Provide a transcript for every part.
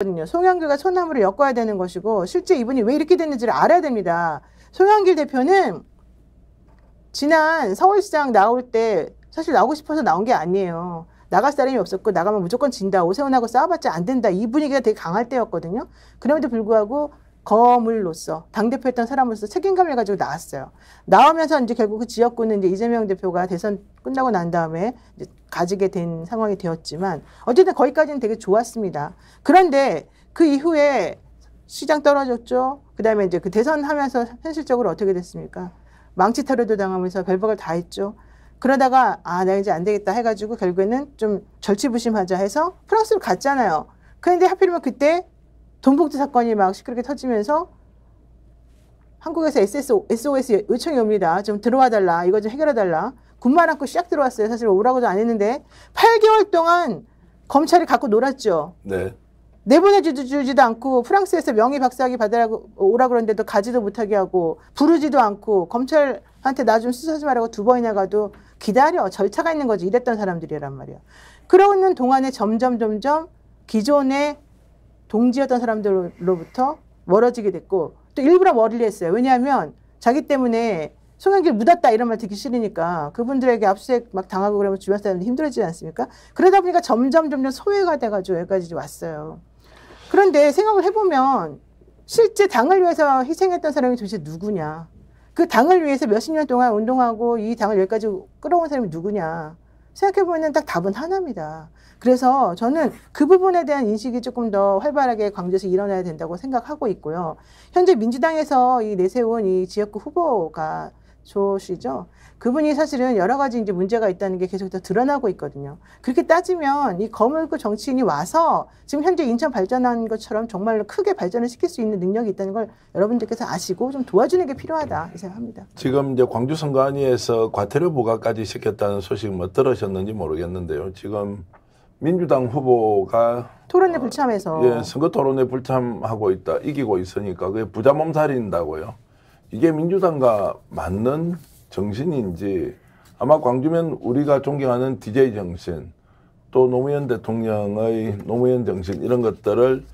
송영길과 소나무를 엮어야 되는 것이고 실제 이분이 왜 이렇게 됐는지를 알아야 됩니다. 송영길 대표는 지난 서울시장 나올 때 사실 나오고 싶어서 나온 게 아니에요. 나갈 사람이 없었고 나가면 무조건 진다. 오세훈하고 싸워봤자 안 된다. 이 분위기가 되게 강할 때였거든요. 그럼에도 불구하고 거물로서 당대표였던 사람으로서 책임감을 가지고 나왔어요. 나오면서 이제 결국 그 지역구는 이제 이재명 대표가 대선 끝나고 난 다음에 이제 가지게 된 상황이 되었지만 어쨌든 거기까지는 되게 좋았습니다. 그런데 그 이후에 시장 떨어졌죠. 그다음에 이제 그 대선 하면서 현실적으로 어떻게 됐습니까? 망치 테러도 당하면서 별박을 다 했죠. 그러다가 나 이제 안 되겠다 해가지고 결국에는 좀 절치부심하자 해서 프랑스로 갔잖아요. 그런데 하필이면 그때 돈봉투 사건이 막 시끄럽게 터지면서 한국에서 SOS 요청이 옵니다. 좀 들어와 달라. 이거 좀 해결해 달라. 군말 않고 쫙 들어왔어요. 사실 오라고도 안 했는데 8개월 동안 검찰이 갖고 놀았죠. 네. 내보내주지도 않고 프랑스에서 명의 박사학위 받으라고 오라 그러는데도 가지도 못하게 하고 부르지도 않고 검찰한테 나 좀 수사하지 말라고 2번이나 가도 기다려. 절차가 있는 거지. 이랬던 사람들이란 말이에요. 그러고 있는 동안에 점점 기존의 동지였던 사람들로부터 멀어지게 됐고 또 일부러 멀리 했어요. 왜냐하면 자기 때문에 송영길 묻었다 이런 말 듣기 싫으니까 그분들에게 압수수색 막 당하고 그러면 주변 사람들 힘들어지지 않습니까? 그러다 보니까 점점 소외가 돼가지고 여기까지 왔어요. 그런데 생각을 해보면 실제 당을 위해서 희생했던 사람이 도대체 누구냐? 그 당을 위해서 몇십 년 동안 운동하고 이 당을 여기까지 끌어온 사람이 누구냐? 생각해보면 딱 답은 하나입니다. 그래서 저는 그 부분에 대한 인식이 조금 더 활발하게 광주에서 일어나야 된다고 생각하고 있고요. 현재 민주당에서 이 내세운 이 지역구 후보가 조 씨죠. 그분이 사실은 여러 가지 이제 문제가 있다는 게 계속 더 드러나고 있거든요. 그렇게 따지면 이 거물급 정치인이 와서 지금 현재 인천 발전한 것처럼 정말로 크게 발전을 시킬 수 있는 능력이 있다는 걸 여러분들께서 아시고 좀 도와주는 게 필요하다 이 생각합니다. 지금 이제 광주 선관위에서 과태료 부과까지 시켰다는 소식 뭐 들으셨는지 모르겠는데요. 지금 민주당 후보가 토론에 불참해서 선거 토론에 불참하고 있다. 이기고 있으니까 그게 부자 몸살인다고요. 이게 민주당과 맞는 정신인지 아마 광주면 우리가 존경하는 DJ 정신 또 노무현 대통령의 노무현 정신 이런 것들을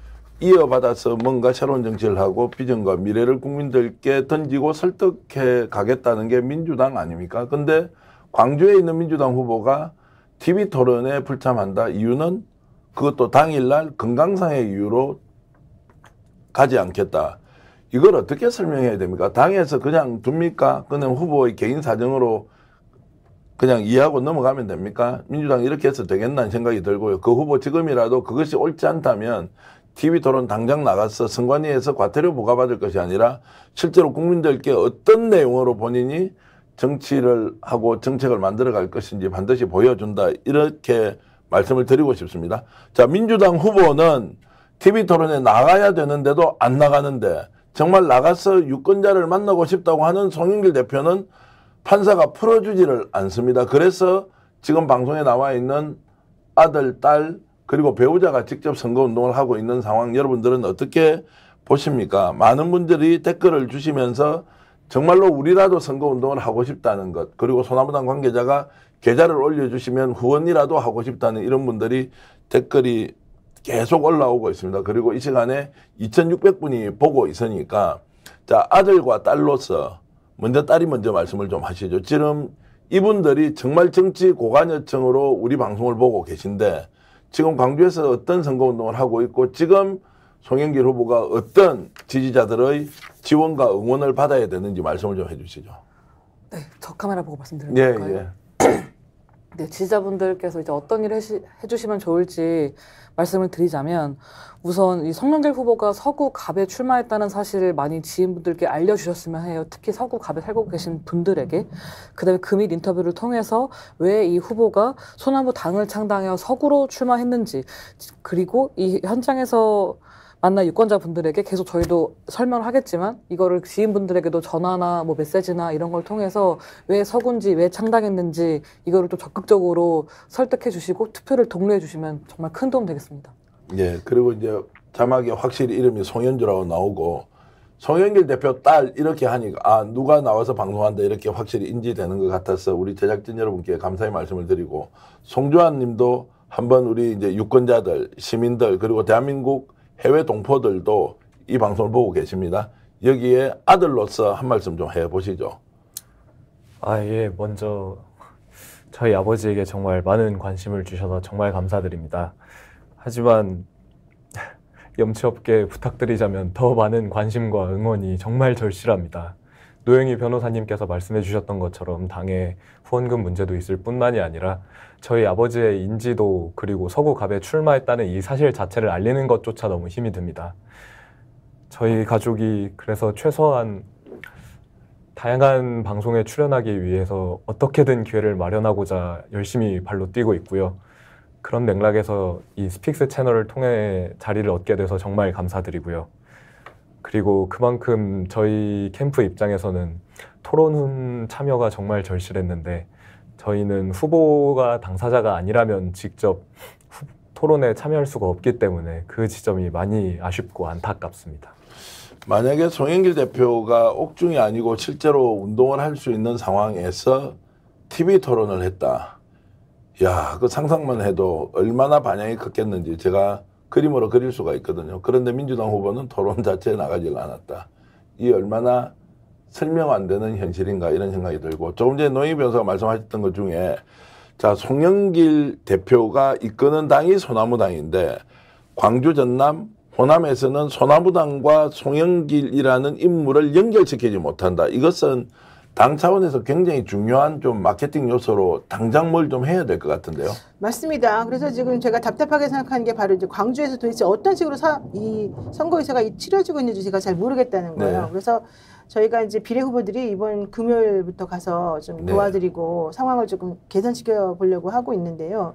이어받아서 뭔가 새로운 정치를 하고 비전과 미래를 국민들께 던지고 설득해 가겠다는 게 민주당 아닙니까? 근데 광주에 있는 민주당 후보가 TV 토론에 불참한다. 이유는 그것도 당일날 건강상의 이유로 가지 않겠다. 이걸 어떻게 설명해야 됩니까? 당에서 그냥 둡니까? 그냥 후보의 개인 사정으로 그냥 이해하고 넘어가면 됩니까? 민주당이 이렇게 해서 되겠다는 생각이 들고요. 그 후보 지금이라도 그것이 옳지 않다면 TV 토론 당장 나가서 선관위에서 과태료 부과받을 것이 아니라 실제로 국민들께 어떤 내용으로 본인이 정치를 하고 정책을 만들어 갈 것인지 반드시 보여준다. 이렇게 말씀을 드리고 싶습니다. 자, 민주당 후보는 TV 토론에 나가야 되는데도 안 나가는데 정말 나가서 유권자를 만나고 싶다고 하는 송영길 대표는 판사가 풀어주지를 않습니다. 그래서 지금 방송에 나와 있는 아들, 딸 그리고 배우자가 직접 선거운동을 하고 있는 상황 여러분들은 어떻게 보십니까? 많은 분들이 댓글을 주시면서 정말로 우리라도 선거운동을 하고 싶다는 것 그리고 소나무당 관계자가 계좌를 올려주시면 후원이라도 하고 싶다는 이런 분들이 댓글이 계속 올라오고 있습니다. 그리고 이 시간에 2,600분이 보고 있으니까 자 아들과 딸로서 먼저 딸이 먼저 말씀을 좀 하시죠. 지금 이분들이 정말 정치 고관여층으로 우리 방송을 보고 계신데 지금 광주에서 어떤 선거운동을 하고 있고 지금 송영길 후보가 어떤 지지자들의 지원과 응원을 받아야 되는지 말씀을 좀 해주시죠. 네, 저 카메라 보고 말씀드릴까요? 네, 지지자분들께서 이제 어떤 일을 해주시면 좋을지 말씀을 드리자면 우선 이 송영길 후보가 서구갑에 출마했다는 사실을 많이 지인분들께 알려주셨으면 해요. 특히 서구갑에 살고 계신 분들에게. 그다음에 금일 인터뷰를 통해서 왜 이 후보가 소나무 당을 창당하여 서구로 출마했는지 그리고 이 현장에서 만나 유권자분들에게 계속 저희도 설명을 하겠지만 이거를 지인분들에게도 전화나 뭐 메시지나 이런 걸 통해서 왜 서구인지 왜 창당했는지 이거를 또 적극적으로 설득해 주시고 투표를 독려해 주시면 정말 큰 도움 되겠습니다. 예, 그리고 이제 자막에 확실히 이름이 송현주라고 나오고 송영길 대표 딸 이렇게 하니까 누가 나와서 방송한다 이렇게 확실히 인지되는 것 같아서 우리 제작진 여러분께 감사의 말씀을 드리고 송주환 님도 한번 우리 이제 유권자들, 시민들 그리고 대한민국 해외 동포들도 이 방송을 보고 계십니다. 여기에 아들로서 한 말씀 좀 해보시죠. 예, 먼저 저희 아버지에게 정말 많은 관심을 주셔서 정말 감사드립니다. 하지만 염치 없게 부탁드리자면 더 많은 관심과 응원이 정말 절실합니다. 노영희 변호사님께서 말씀해 주셨던 것처럼 당의 후원금 문제도 있을 뿐만이 아니라 저희 아버지의 인지도 그리고 서구갑에 출마했다는 이 사실 자체를 알리는 것조차 너무 힘이 듭니다. 저희 가족이 그래서 최소한 다양한 방송에 출연하기 위해서 어떻게든 기회를 마련하고자 열심히 발로 뛰고 있고요. 그런 맥락에서 이 스픽스 채널을 통해 자리를 얻게 돼서 정말 감사드리고요. 그리고 그만큼 저희 캠프 입장에서는 토론 참여가 정말 절실했는데 저희는 후보가 당사자가 아니라면 직접 토론에 참여할 수가 없기 때문에 그 지점이 많이 아쉽고 안타깝습니다. 만약에 송영길 대표가 옥중이 아니고 실제로 운동을 할 수 있는 상황에서 TV 토론을 했다. 야, 그 상상만 해도 얼마나 반향이 컸겠는지 제가 그림으로 그릴 수가 있거든요. 그런데 민주당 후보는 토론 자체에 나가질 않았다. 이 얼마나 설명 안 되는 현실인가 이런 생각이 들고, 조금 전에 노영희 변호사가 말씀하셨던 것 중에 자, 송영길 대표가 이끄는 당이 소나무당인데 광주, 전남, 호남에서는 소나무당과 송영길이라는 인물을 연결시키지 못한다. 이것은 당 차원에서 굉장히 중요한 좀 마케팅 요소로 당장 뭘 좀 해야 될 것 같은데요. 맞습니다. 그래서 지금 제가 답답하게 생각하는 게 바로 이제 광주에서 도대체 어떤 식으로 이 선거유세가 치러지고 있는지 제가 잘 모르겠다는 거예요. 네. 그래서 저희가 이제 비례 후보들이 이번 금요일부터 가서 좀 도와드리고 상황을 조금 개선시켜 보려고 하고 있는데요.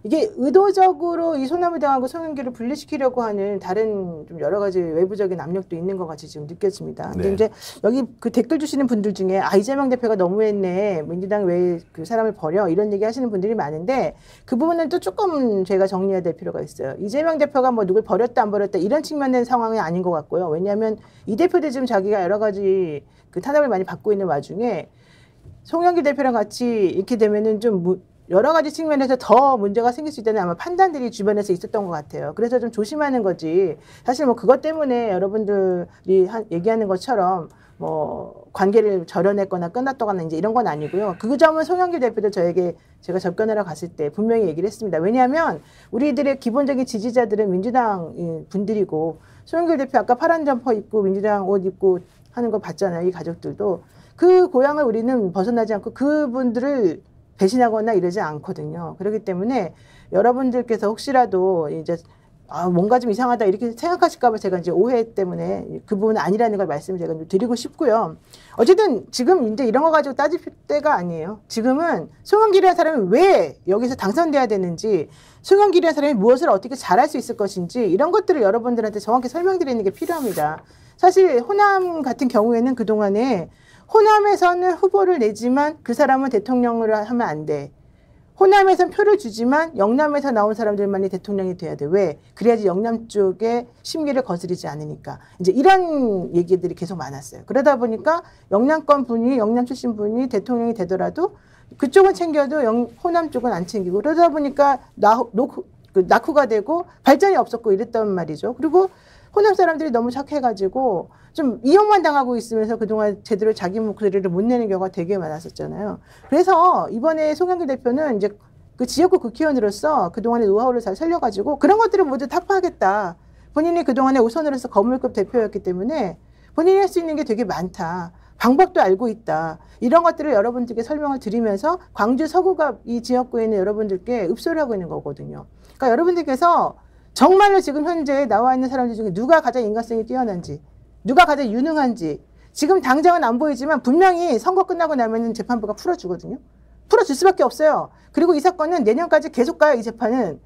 이게 의도적으로 이 소나무당하고 송영길을 분리시키려고 하는 다른 좀 여러 가지 외부적인 압력도 있는 것 같이 지금 느껴집니다. 근데 이제 여기 그 댓글 주시는 분들 중에 이재명 대표가 너무했네. 민주당 왜 그 사람을 버려? 이런 얘기 하시는 분들이 많은데 그 부분은 또 조금 제가 정리해야 될 필요가 있어요. 이재명 대표가 뭐 누굴 버렸다 안 버렸다 이런 측면의 상황이 아닌 것 같고요. 왜냐하면 이 대표도 지금 자기가 여러 가지 그 탄압을 많이 받고 있는 와중에 송영길 대표랑 같이 이렇게 되면은 좀 여러 가지 측면에서 더 문제가 생길 수 있다는 아마 판단들이 주변에서 있었던 것 같아요. 그래서 좀 조심하는 거지. 사실 뭐 그것 때문에 여러분들이 얘기하는 것처럼 뭐 관계를 절연했거나 끝났거나 이제 이런 건 아니고요. 그 점은 송영길 대표도 저에게 제가 접견하러 갔을 때 분명히 얘기를 했습니다. 왜냐하면 우리들의 기본적인 지지자들은 민주당 분들이고 송영길 대표 아까 파란 점퍼 입고 민주당 옷 입고 하는 거 봤잖아요. 이 가족들도. 그 고향을 우리는 벗어나지 않고 그분들을 배신하거나 이러지 않거든요. 그렇기 때문에 여러분들께서 혹시라도 이제 뭔가 좀 이상하다 이렇게 생각하실까 봐 제가 이제 오해 때문에 그 부분은 아니라는 걸 말씀을 제가 좀 드리고 싶고요. 어쨌든 지금 이제 이런 거 가지고 따질 때가 아니에요. 지금은 송영길이라는 사람이 왜 여기서 당선돼야 되는지, 송영길이라는 사람이 무엇을 어떻게 잘할 수 있을 것인지 이런 것들을 여러분들한테 정확히 설명드리는 게 필요합니다. 사실 호남 같은 경우에는 그동안에 호남에서는 후보를 내지만 그 사람은 대통령으로 하면 안 돼. 호남에선 표를 주지만 영남에서 나온 사람들만이 대통령이 돼야 돼. 왜? 그래야지 영남 쪽에 심기를 거스르지 않으니까. 이제 이런 얘기들이 계속 많았어요. 그러다 보니까 영남권 분이, 영남 출신 분이 대통령이 되더라도 그쪽은 챙겨도 호남 쪽은 안 챙기고 그러다 보니까 낙후가 되고 발전이 없었고 이랬단 말이죠. 그리고 호남 사람들이 너무 착해가지고 좀 이용만 당하고 있으면서 그동안 제대로 자기 목소리를 못 내는 경우가 되게 많았었잖아요. 그래서 이번에 송영길 대표는 이제 그 지역구 국회의원으로서 그동안의 노하우를 잘 살려가지고 그런 것들을 모두 타파하겠다. 본인이 그동안에 우선으로서 거물급 대표였기 때문에 본인이 할 수 있는 게 되게 많다. 방법도 알고 있다. 이런 것들을 여러분들께 설명을 드리면서 광주 서구갑 이 지역구에 있는 여러분들께 읍소를 하고 있는 거거든요. 그러니까 여러분들께서 정말로 지금 현재 나와 있는 사람들 중에 누가 가장 인간성이 뛰어난지, 누가 가장 유능한지 지금 당장은 안 보이지만 분명히 선거 끝나고 나면은 재판부가 풀어주거든요. 풀어줄 수밖에 없어요. 그리고 이 사건은 내년까지 계속 가요. 이 재판은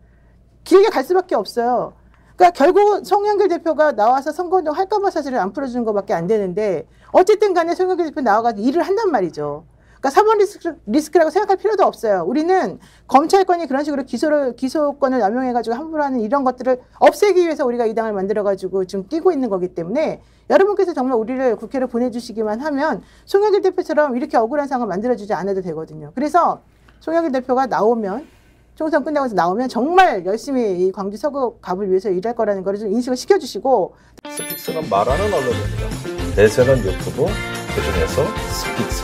길게 갈 수밖에 없어요. 그러니까 결국 송영길 대표가 나와서 선거운동 할까 봐 사실은 안 풀어주는 것밖에 안 되는데 어쨌든 간에 송영길 대표 나와가지고 일을 한단 말이죠. 그러니까 사법 리스크라고 생각할 필요도 없어요. 우리는 검찰권이 그런 식으로 기소권을 남용해가지고 함부로 하는 이런 것들을 없애기 위해서 우리가 이 당을 만들어가지고 지금 뛰고 있는 거기 때문에 여러분께서 정말 우리를 국회로 보내주시기만 하면 송영길 대표처럼 이렇게 억울한 상황을 만들어주지 않아도 되거든요. 그래서 송영길 대표가 나오면 총선 끝나고 나오면 정말 열심히 이 광주 서구 갑을 위해서 일할 거라는 걸 좀 인식을 시켜주시고. 스픽스는 말하는 언론입니다. 대세는 유튜브, 그중에서 스픽스.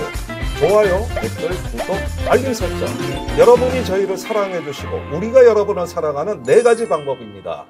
좋아요, 댓글, 구독, 알림 설정. 여러분이 저희를 사랑해 주시고 우리가 여러분을 사랑하는 4가지 방법입니다.